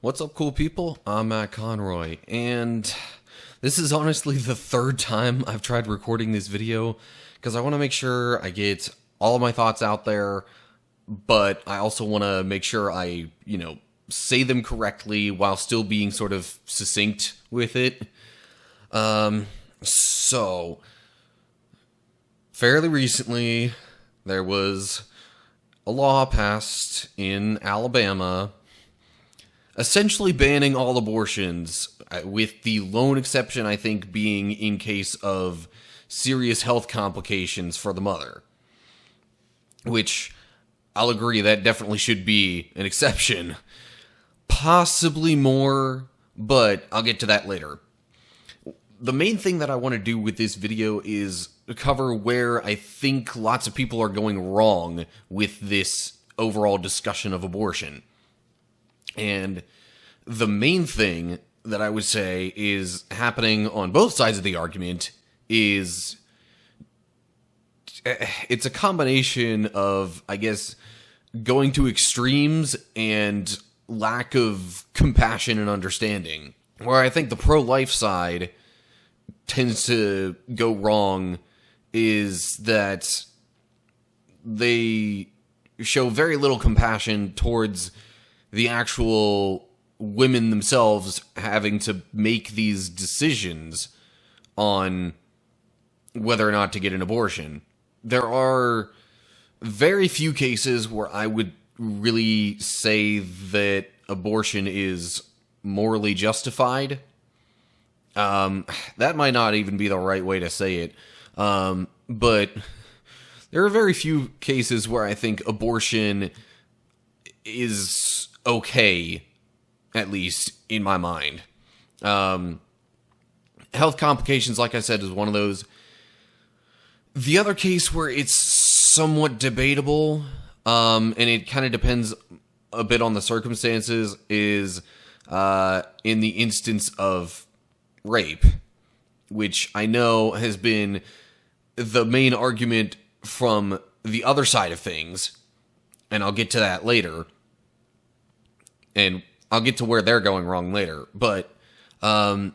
What's up, cool people? I'm Matt Conroy, and this is honestly the third time I've tried recording this video, because I want to make sure I get all of my thoughts out there, but I also want to make sure I, say them correctly while still being sort of succinct with it. So, fairly recently, there was a law passed in Alabama essentially banning all abortions, with the lone exception, I think, being in case of serious health complications for the mother. Which, I'll agree, that definitely should be an exception. Possibly more, but I'll get to that later. The main thing that I want to do with this video is cover where I think lots of people are going wrong with this overall discussion of abortion. And the main thing that I would say is happening on both sides of the argument is it's a combination of, I guess, going to extremes and lack of compassion and understanding. Where I think the pro-life side tends to go wrong is that they show very little compassion towards the actual women themselves having to make these decisions on whether or not to get an abortion. There are very few cases where I would really say that abortion is morally justified. That might not even be the right way to say it. But there are very few cases where I think abortion is okay, at least in my mind. Health complications, like I said, is one of those. The other case where it's somewhat debatable, and it kind of depends a bit on the circumstances, is in the instance of rape, which I know has been the main argument from the other side of things, and I'll get to that later. And I'll get to where they're going wrong later. But on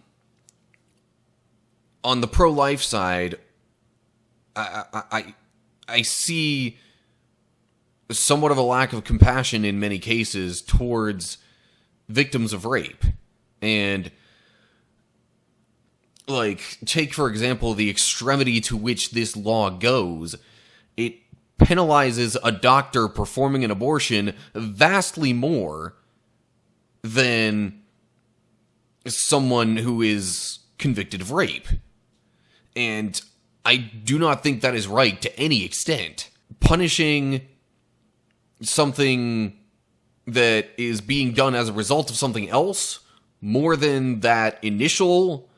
the pro-life side, I see somewhat of a lack of compassion in many cases towards victims of rape. And, take, for example, the extremity to which this law goes. It penalizes a doctor performing an abortion vastly more than someone who is convicted of rape. And I do not think that is right to any extent. Punishing something that is being done as a result of something else more than that initial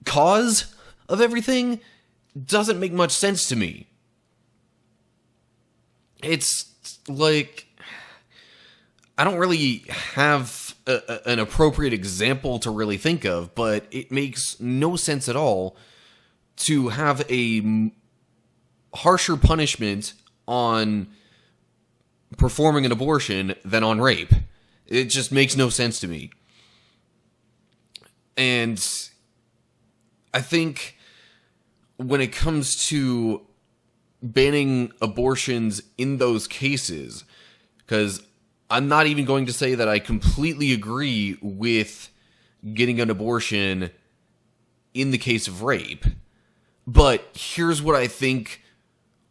cause of everything doesn't make much sense to me. It's like, I don't really have an appropriate example to really think of, but it makes no sense at all to have a harsher punishment on performing an abortion than on rape. It just makes no sense to me. And I think when it comes to banning abortions in those cases, because I'm not even going to say that I completely agree with getting an abortion in the case of rape, but here's what I think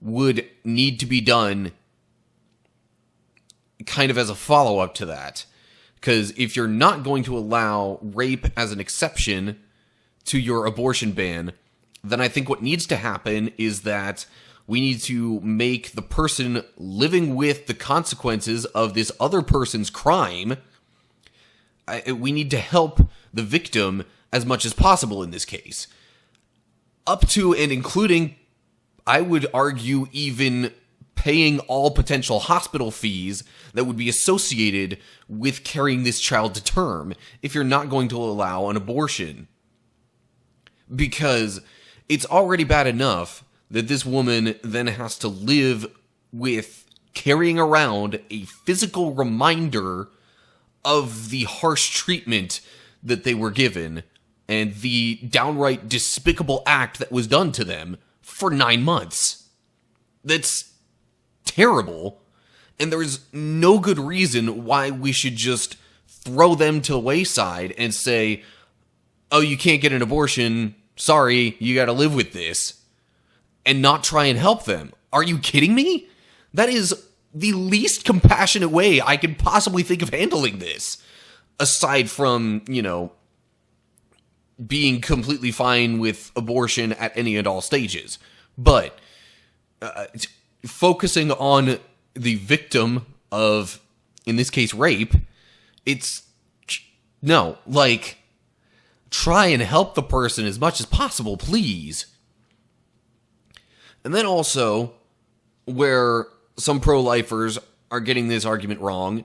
would need to be done kind of as a follow-up to that. Because if you're not going to allow rape as an exception to your abortion ban, then I think what needs to happen is that we need to make the person living with the consequences of this other person's crime. We need to help the victim as much as possible in this case. Up to and including, I would argue, even paying all potential hospital fees that would be associated with carrying this child to term if you're not going to allow an abortion. Because it's already bad enough that this woman then has to live with carrying around a physical reminder of the harsh treatment that they were given and the downright despicable act that was done to them for 9 months. That's terrible, and there's no good reason why we should just throw them to the wayside and say, oh, you can't get an abortion, sorry, you gotta live with this, and not try and help them. Are you kidding me? That is the least compassionate way I could possibly think of handling this. Aside from, being completely fine with abortion at any and all stages. But focusing on the victim of, in this case, rape, try and help the person as much as possible, please. And then also, where some pro-lifers are getting this argument wrong,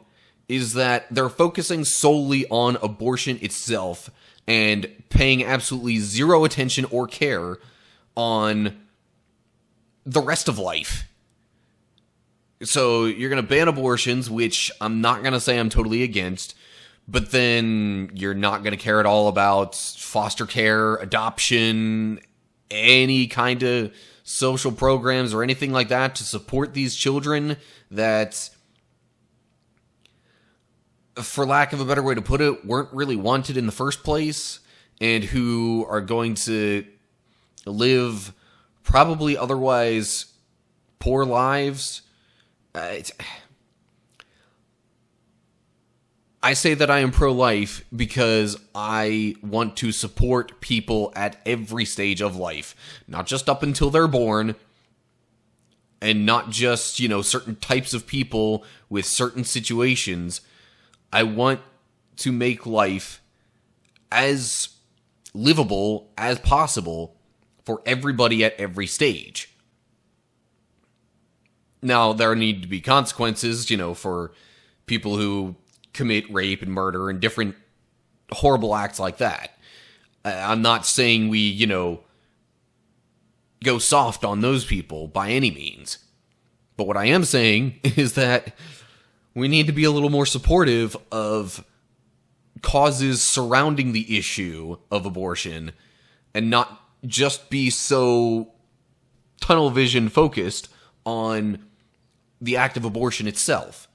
is that they're focusing solely on abortion itself and paying absolutely zero attention or care on the rest of life. So you're going to ban abortions, which I'm not going to say I'm totally against, but then you're not going to care at all about foster care, adoption, any kind of social programs or anything like that to support these children that, for lack of a better way to put it, weren't really wanted in the first place and who are going to live probably otherwise poor lives. I say that I am pro-life because I want to support people at every stage of life, not just up until they're born, and not just, certain types of people with certain situations. I want to make life as livable as possible for everybody at every stage. Now, there need to be consequences, for people who commit rape and murder and different horrible acts like that. I'm not saying we, go soft on those people by any means. But what I am saying is that we need to be a little more supportive of causes surrounding the issue of abortion and not just be so tunnel vision focused on the act of abortion itself.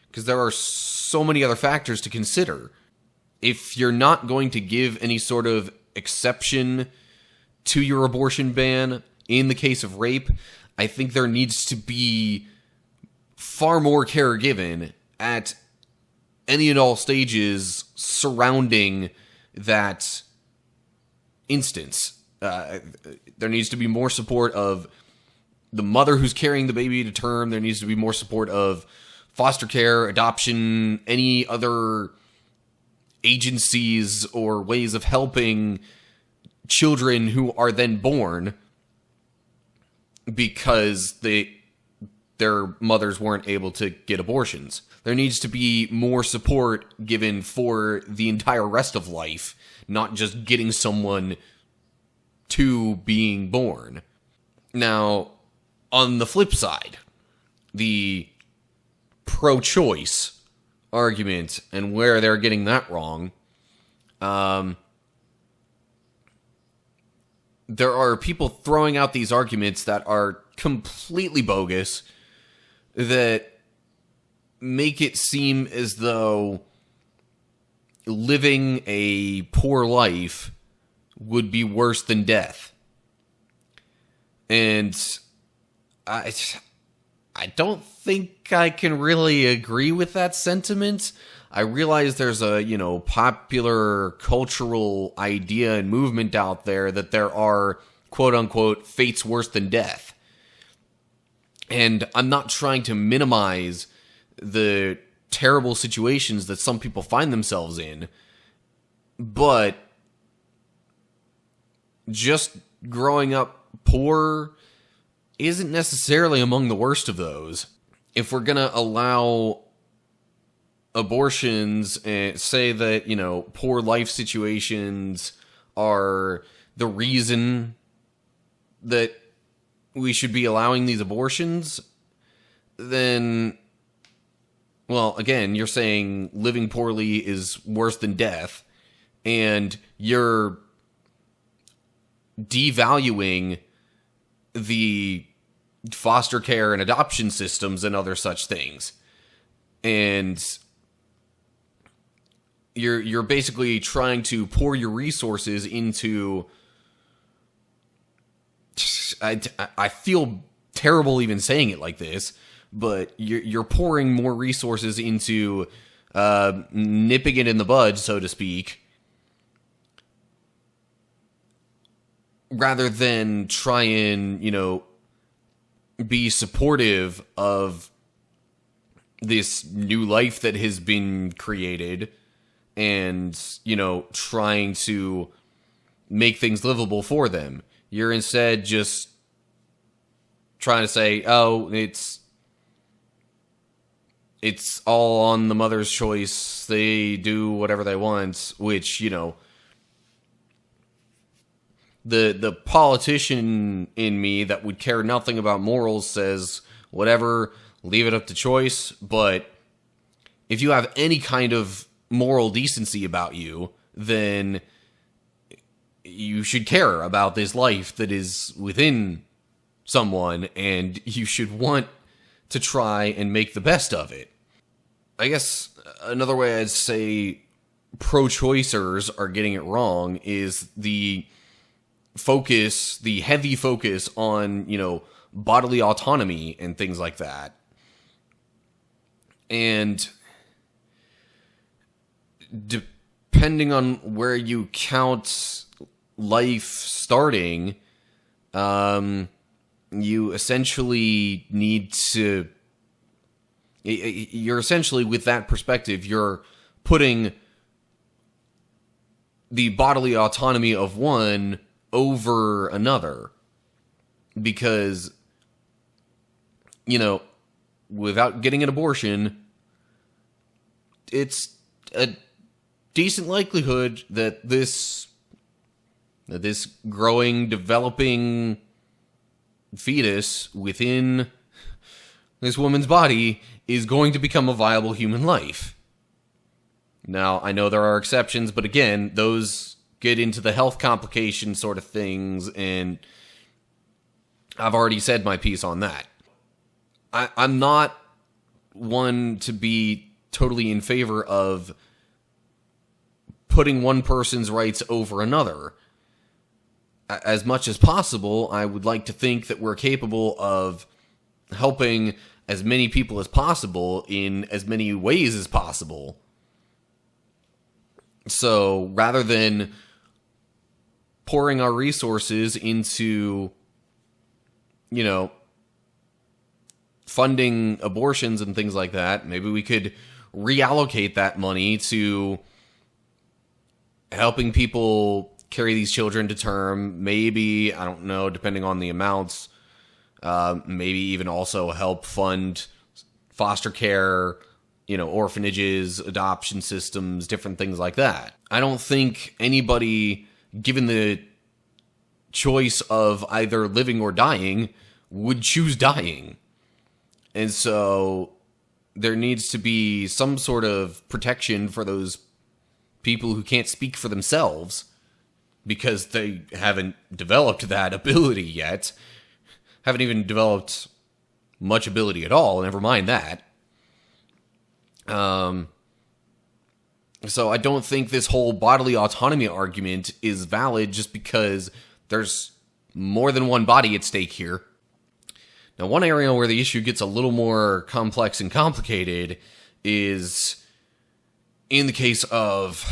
Because there are so many other factors to consider. If you're not going to give any sort of exception to your abortion ban in the case of rape, I think there needs to be far more care given at any and all stages surrounding that instance. There needs to be more support of the mother who's carrying the baby to term. There needs to be more support of foster care, adoption, any other agencies or ways of helping children who are then born because their mothers weren't able to get abortions. There needs to be more support given for the entire rest of life, not just getting someone to being born. Now, on the flip side, the pro-choice argument and where they're getting that wrong, there are people throwing out these arguments that are completely bogus, that make it seem as though living a poor life would be worse than death. And I don't think I can really agree with that sentiment. I realize there's a, popular cultural idea and movement out there that there are, quote unquote, fates worse than death. And I'm not trying to minimize the terrible situations that some people find themselves in, but just growing up poor isn't necessarily among the worst of those. If we're going to allow abortions and say that, poor life situations are the reason that we should be allowing these abortions, then, Well, again, you're saying living poorly is worse than death, and you're devaluing the foster care and adoption systems and other such things. And you're basically trying to pour your resources into... I feel terrible even saying it like this, but you're pouring more resources into nipping it in the bud, so to speak, rather than try and, be supportive of this new life that has been created and, trying to make things livable for them. You're instead just trying to say, oh, it's all on the mother's choice. They do whatever they want, which, the politician in me that would care nothing about morals says, whatever, leave it up to choice. But if you have any kind of moral decency about you, then you should care about this life that is within someone, and you should want to try and make the best of it. I guess another way I'd say pro-choicers are getting it wrong is the heavy focus on, bodily autonomy and things like that. And depending on where you count life starting, you essentially need to... You're essentially, with that perspective, you're putting the bodily autonomy of one over another. Because, without getting an abortion, it's a decent likelihood that this growing, developing fetus within this woman's body is going to become a viable human life. Now, I know there are exceptions, but again, those get into the health complication sort of things, and I've already said my piece on that. I'm not one to be totally in favor of putting one person's rights over another. As much as possible, I would like to think that we're capable of helping as many people as possible in as many ways as possible. So rather than pouring our resources into, funding abortions and things like that, maybe we could reallocate that money to helping people carry these children to term. Maybe, I don't know, depending on the amounts, maybe even also help fund foster care, orphanages, adoption systems, different things like that. I don't think anybody, given the choice of either living or dying, would choose dying. And so there needs to be some sort of protection for those people who can't speak for themselves because they haven't developed that ability yet. Haven't even developed much ability at all, never mind that. So I don't think this whole bodily autonomy argument is valid just because there's more than one body at stake here. Now, one area where the issue gets a little more complex and complicated is in the case of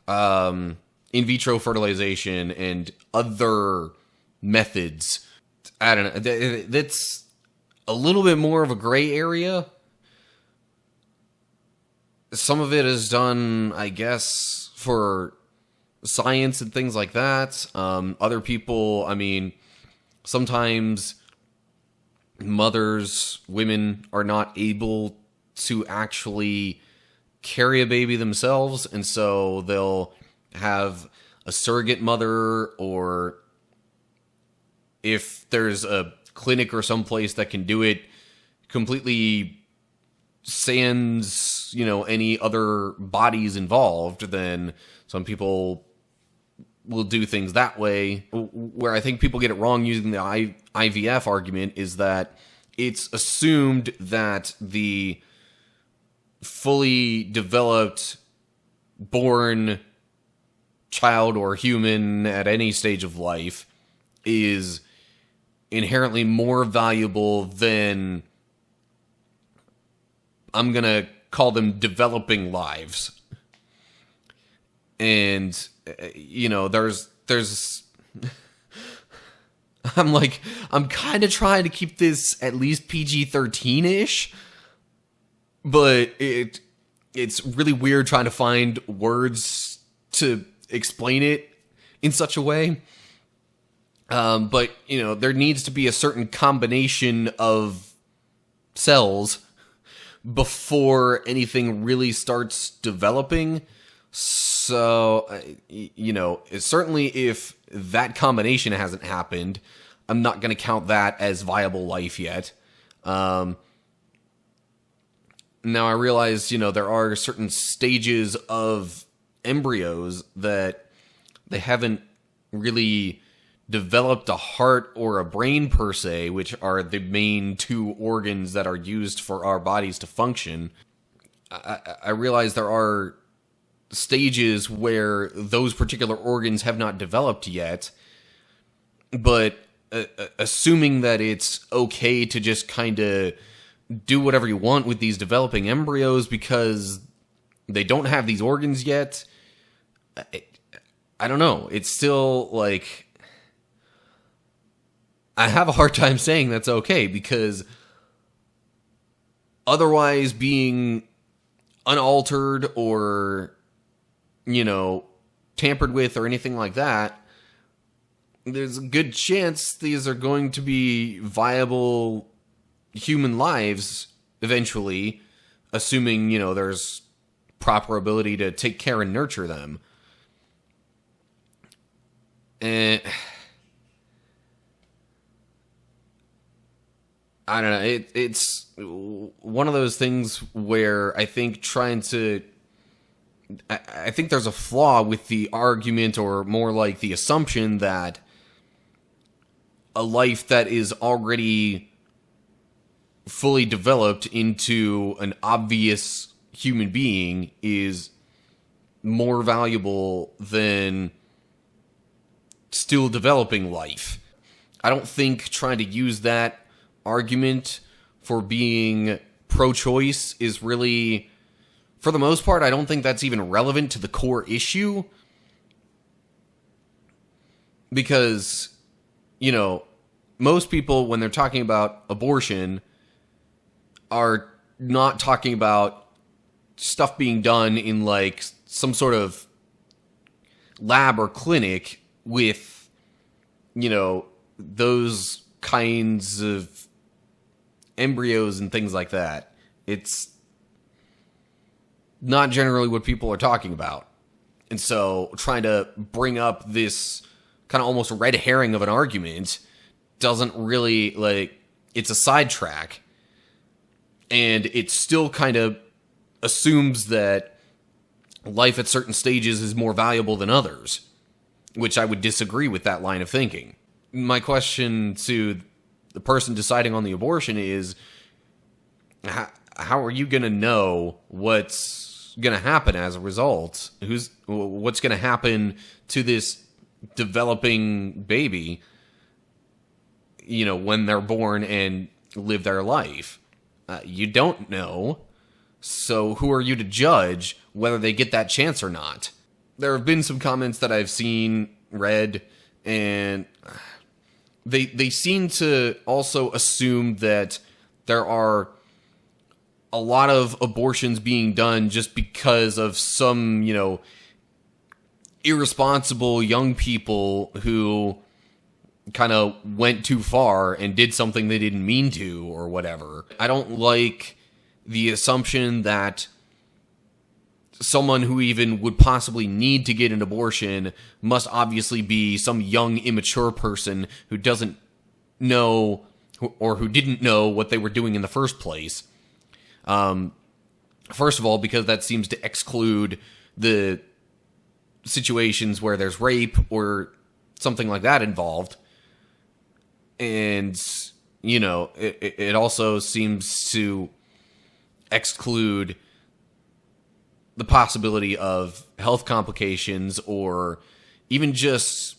in vitro fertilization and other methods. I don't know. That's a little bit more of a gray area. Some of it is done, I guess, for science and things like that. Other people, sometimes women are not able to actually carry a baby themselves, and so they'll have a surrogate mother, or if there's a clinic or someplace that can do it, completely sans, any other bodies involved, then some people will do things that way. Where I think people get it wrong using the IVF argument is that it's assumed that the fully developed born child or human at any stage of life is inherently more valuable than, I'm going to call them, developing lives. And, there's I'm kind of trying to keep this at least PG-13-ish, but it's really weird trying to find words to explain it in such a way. But, there needs to be a certain combination of cells before anything really starts developing. So, certainly if that combination hasn't happened, I'm not going to count that as viable life yet. Now I realize, there are certain stages of embryos that they haven't really developed a heart or a brain per se, which are the main two organs that are used for our bodies to function. I realize there are stages where those particular organs have not developed yet, but assuming that it's okay to just kind of do whatever you want with these developing embryos because they don't have these organs yet, I don't know. It's still like, I have a hard time saying that's okay, because otherwise being unaltered or, tampered with or anything like that, there's a good chance these are going to be viable human lives eventually, assuming, there's proper ability to take care and nurture them. And I don't know, it's one of those things where I think I think there's a flaw with the argument, or more like the assumption, that a life that is already fully developed into an obvious human being is more valuable than still developing life. I don't think trying to use that argument for being pro-choice is really, for the most part, I don't think that's even relevant to the core issue. Because, most people, when they're talking about abortion, are not talking about stuff being done in, like, some sort of lab or clinic with, those kinds of embryos and things like that. It's not generally what people are talking about. And so trying to bring up this kind of almost red herring of an argument doesn't really, it's a sidetrack. And it still kind of assumes that life at certain stages is more valuable than others, which I would disagree with that line of thinking. My question to the person deciding on the abortion is, how are you going to know what's going to happen as a result? What's going to happen to this developing baby, when they're born and live their life? You don't know. So who are you to judge whether they get that chance or not? There have been some comments that I've seen, read, and they seem to also assume that there are a lot of abortions being done just because of some, irresponsible young people who kind of went too far and did something they didn't mean to or whatever. I don't like the assumption that someone who even would possibly need to get an abortion must obviously be some young, immature person who doesn't know or who didn't know what they were doing in the first place. First of all, because that seems to exclude the situations where there's rape or something like that involved. And, you know, it also seems to exclude the possibility of health complications or even just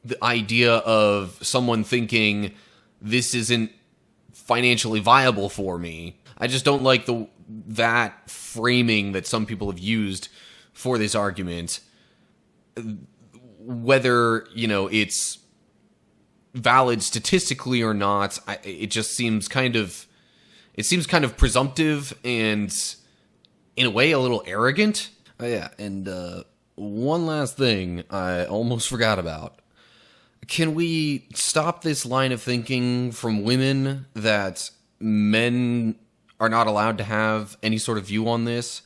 the idea of someone thinking this isn't financially viable for me. I just don't like that framing that some people have used for this argument. Whether, you know, it's valid statistically or not, it just seems kind of presumptive and, in a way, a little arrogant. Oh, yeah, and one last thing I almost forgot about. Can we stop this line of thinking from women that men are not allowed to have any sort of view on this?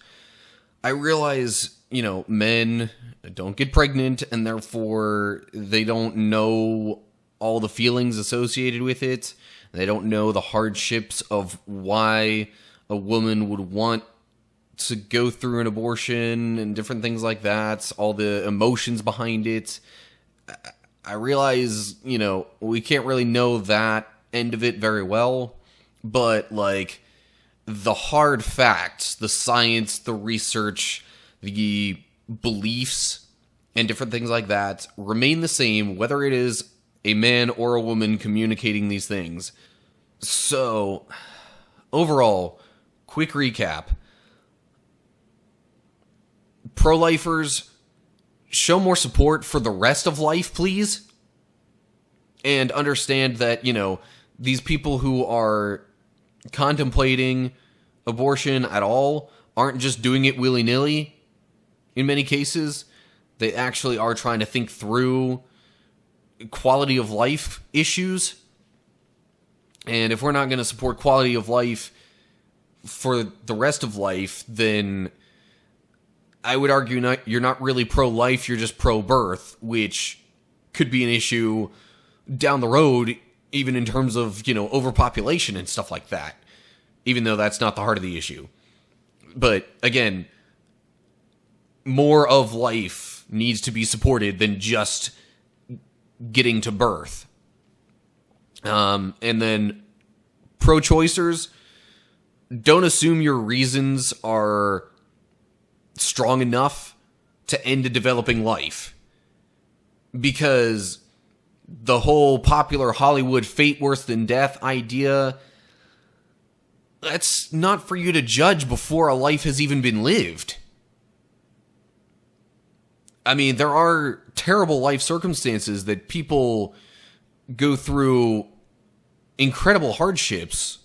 I realize, you know, men don't get pregnant, and therefore they don't know all the feelings associated with it. They don't know the hardships of why a woman would want to go through an abortion and different things like that, all the emotions behind it. I realize, you know, we can't really know that end of it very well, but, like, the hard facts, the science, the research, the beliefs, and different things like that remain the same, whether it is a man or a woman communicating these things. So, overall, quick recap. Pro-lifers, show more support for the rest of life, please. And understand that, you know, these people who are contemplating abortion at all aren't just doing it willy-nilly. In many cases, they actually are trying to think through quality of life issues. And if we're not going to support quality of life for the rest of life, then I would argue you're not really pro-life, you're just pro-birth, which could be an issue down the road, even in terms of, you know, overpopulation and stuff like that, even though that's not the heart of the issue. But, again, more of life needs to be supported than just getting to birth. And then, pro-choicers, don't assume your reasons are strong enough to end a developing life. Because the whole popular Hollywood fate worse than death idea, that's not for you to judge before a life has even been lived. I mean, there are terrible life circumstances that people go through incredible hardships,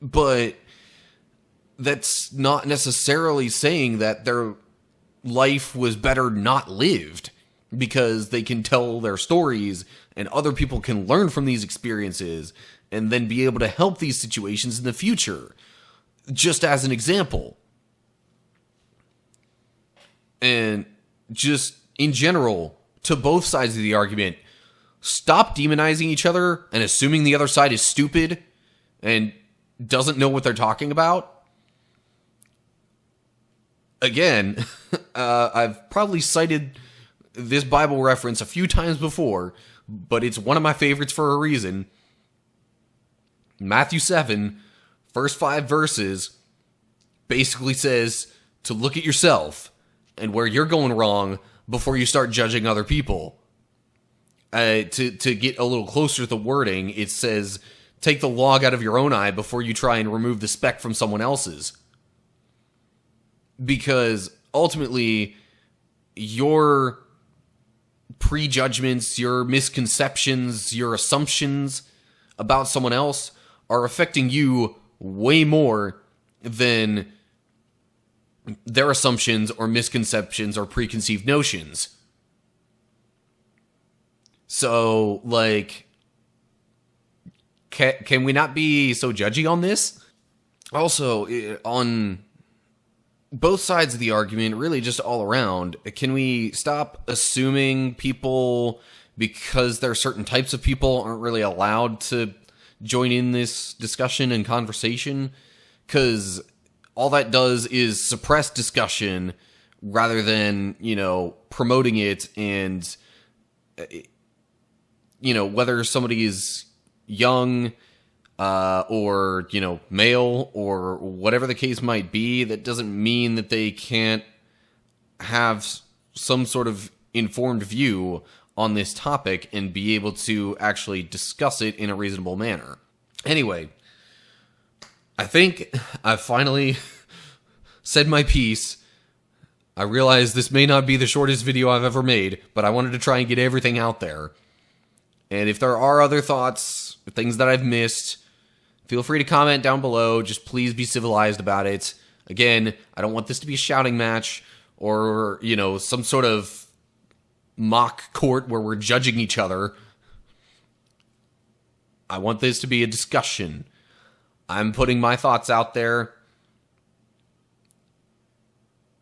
but that's not necessarily saying that their life was better not lived, because they can tell their stories and other people can learn from these experiences and then be able to help these situations in the future. Just as an example. And just in general, to both sides of the argument, stop demonizing each other and assuming the other side is stupid and doesn't know what they're talking about. Again, I've probably cited this Bible reference a few times before, but it's one of my favorites for a reason. Matthew 7, first 5 verses, basically says to look at yourself and where you're going wrong before you start judging other people. To get a little closer to the wording, it says, take the log out of your own eye before you try and remove the speck from someone else's. Because ultimately, your prejudgments, your misconceptions, your assumptions about someone else are affecting you way more than their assumptions or misconceptions or preconceived notions. So, like, can we not be so judgy on this? Also, on both sides of the argument, really just all around, can we stop assuming people, because there are certain types of people, aren't really allowed to join in this discussion and conversation? because all that does is suppress discussion rather than, promoting it. And, whether somebody is young or, male or whatever the case might be, that doesn't mean that they can't have some sort of informed view on this topic and be able to actually discuss it in a reasonable manner. Anyway, I think I've finally said my piece. I realize this may not be the shortest video I've ever made, but I wanted to try and get everything out there. And if there are other thoughts, things that I've missed, feel free to comment down below. Just please be civilized about it. Again, I don't want this to be a shouting match or, some sort of mock court where we're judging each other. I want this to be a discussion. I'm putting my thoughts out there.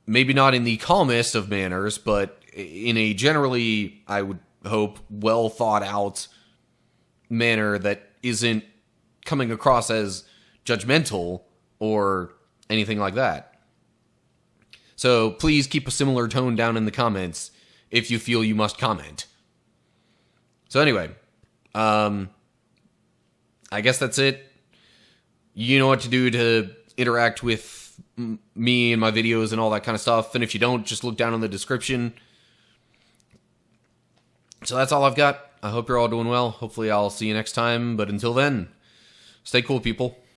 Maybe not in the calmest of manners, but in a generally, I would hope, well thought out manner that isn't coming across as judgmental or anything like that. So please keep a similar tone down in the comments if you feel you must comment. So anyway, I guess that's it. You know what to do to interact with me and my videos and all that kind of stuff. And if you don't, just look down in the description. So that's all I've got. I hope you're all doing well. Hopefully I'll see you next time. But until then, stay cool, people.